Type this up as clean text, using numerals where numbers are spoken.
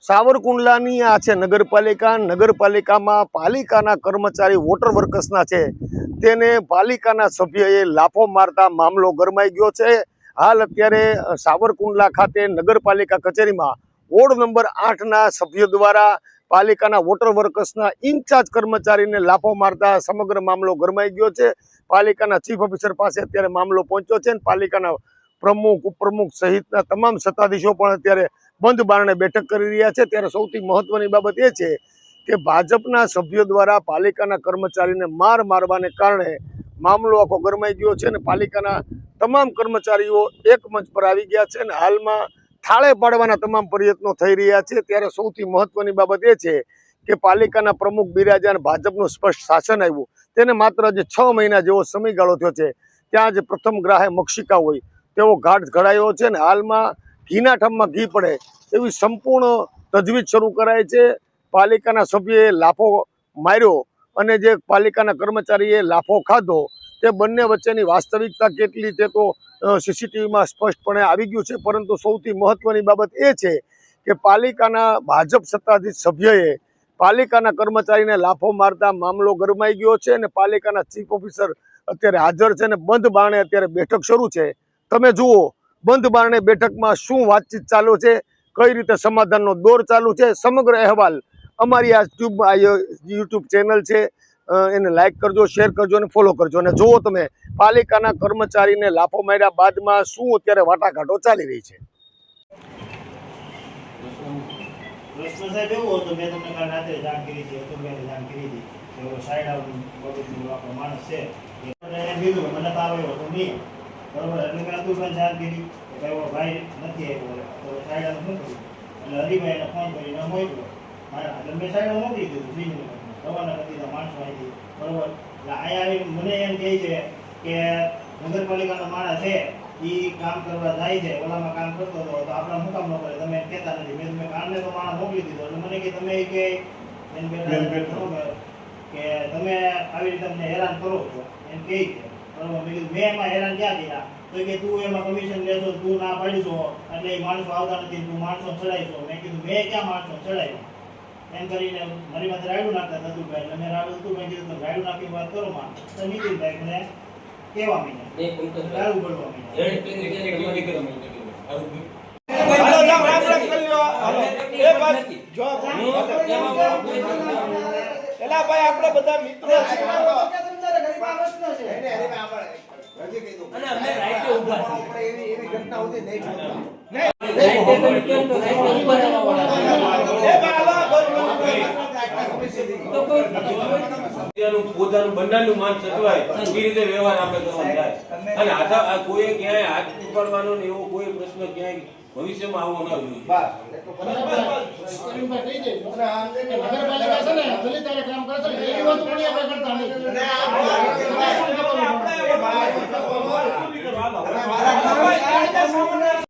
સાવરકુંડલાની આ છે નગરપાલિકા। નગરપાલિકામાં પાલિકાના કર્મચારી વોટર વર્કર્સના છે તેને પાલિકાના સભ્યએ લાફો મારતા મામલો ગરમાઈ ગયો છે। હાલ અત્યારે સાવરકુંડલા ખાતે નગરપાલિકા કચેરીમાં વોર્ડ નંબર 8ના સભ્યો દ્વારા પાલિકાના વોટર વર્કર્સના ઇન્ચાર્જ કર્મચારીને લાફો મારતા સમગ્ર મામલો ગરમાઈ ગયો છે। પાલિકાના ચીફ ઓફિસર પાસે અત્યારે મામલો પહોંચ્યો છે અને પાલિકાના પ્રમુખ ઉપપ્રમુખ સહિતના તમામ સત્તાધીશો પણ અત્યારે બંધ બારણે બેઠક કરી રહ્યા છે। ત્યારે સૌથી મહત્વની બાબત એ છે કે ભાજપના સભ્યો દ્વારા પાલિકાના કર્મચારીને મારવાને કારણે મામલો આખો ગરમાઈ ગયો છે અને પાલિકાના તમામ કર્મચારીઓ એક મંચ પર આવી ગયા છે અને હાલમાં થાળે પાડવાના તમામ પ્રયત્નો થઈ રહ્યા છે। ત્યારે સૌથી મહત્વની બાબત એ છે કે પાલિકાના પ્રમુખ બિરાજા અને ભાજપનું સ્પષ્ટ શાસન આવ્યું તેને માત્ર જે 6 મહિના જેવો સમયગાળો થયો છે ત્યાં જ પ્રથમ ગ્રાહે મક્ષિકા હોય તેવો ઘાટ ઘડાયો છે અને હાલમાં ઘીના ઠામમાં ઘી પડે એવી સંપૂર્ણ તજવીજ શરૂ કરાય છે। પાલિકાના સભ્યએ લાફો માર્યો અને જે પાલિકાના કર્મચારીએ લાફો ખાધો તે બંને વચ્ચેની વાસ્તવિકતા કેટલી તે તો સીસીટીવીમાં સ્પષ્ટપણે આવી ગયું છે। પરંતુ સૌથી મહત્વની બાબત એ છે કે પાલિકાના ભાજપ સત્તાધીશ સભ્યએ પાલિકાના કર્મચારીને લાફો મારતા મામલો ગરમાઈ ગયો છે અને પાલિકાના ચીફ ઓફિસર અત્યારે હાજર છે અને બંધ બારણે અત્યારે બેઠક શરૂ છે। તમે જુઓ બંધ બારણે બેઠકમાં શું વાતચીત ચાલુ છે, કઈ રીતે સમાધાનનો દોર ચાલુ છે। સમગ્ર અહેવાલ અમારી આ યુટ્યુબ ચેનલ છે એને લાઇક કરજો, શેર કરજો અને ફોલો કરજો અને જુઓ તમે પાલિકાના કર્મચારીને લાફો માર્યા બાદમાં શું અત્યારે વાટાઘાટો ચાલી રહી છે। પ્રશ્ન સાહેબ એવો હતો, મેં તમને કાલ રાત્રે જાણ કરી હતી, અતુલભાઈને જાણ કરી હતી કે સાઈડ આઉટનું આપણો માણસ છે એને કીધું મને તાવ આવ્યો હતો નહીં, બરોબર, એટલે મેં અતુલભાઈને જાણ કરી કે એવો ભાઈ નથી આવ્યો તો સાઈડ આઉટ ન કર્યું એટલે હરિભાઈને ફોન કરીને મોકલ્યો એટલે મેં સાઈડ મોકલી દીધું શ્રીજી રવાના કરી દીધા માણસો અહીંથી, બરોબર। એટલે અહીંયા આવીને મને એમ કહે છે કે નગરપાલિકાનો માણસ છે એ કામ કરવા જાય છે, ઓલામાં કામ કરતો હતો તો આપણે શું કામ ન કરે, તમે કહેતા નથી। મેં તમે કામને તો માણસ મોકલી દીધો એટલે મને કે તમે કે તમે આવી રીતે અમને હેરાન કરો છો એમ કહે છે, બરોબર। મેં કીધું મેં એમાં હેરાન ક્યાં કર્યા તો કે તું એમાં કમિશન લેશો, તું ના પાડીશો એટલે એ માણસો આવતા નથી, તું માણસો ચડાવીશો। મેં કીધું મેં ક્યાં માણસો ચડાવ્યા એમ કરીને મારી માથે રાયડું નાખતા નતુભાઈ એટલે મેં નતુભાઈ કીધું તમે રાયડું નાખી વાત કરો માં તો નીતિનભાઈ મને કેવા મહિના દારૂ બોલવા મહિના એલા ભાઈ આપણે બધા મિત્રો છે અને અમે રાઈટે ઊભા છીએ, આપણે એવી ઘટના હોતી નહીં પોતાનું બંધારણનું માન સચવાય એ રીતે વ્યવહાર આપણે કરવાનો થાય અને આ કોઈ ક્યાંય હાથ ઉપાડવાનો ને એવો કોઈ પ્રશ્ન ક્યાંય ભવિષ્યમાં આવવો ન જોઈએ। નગરપાલિકા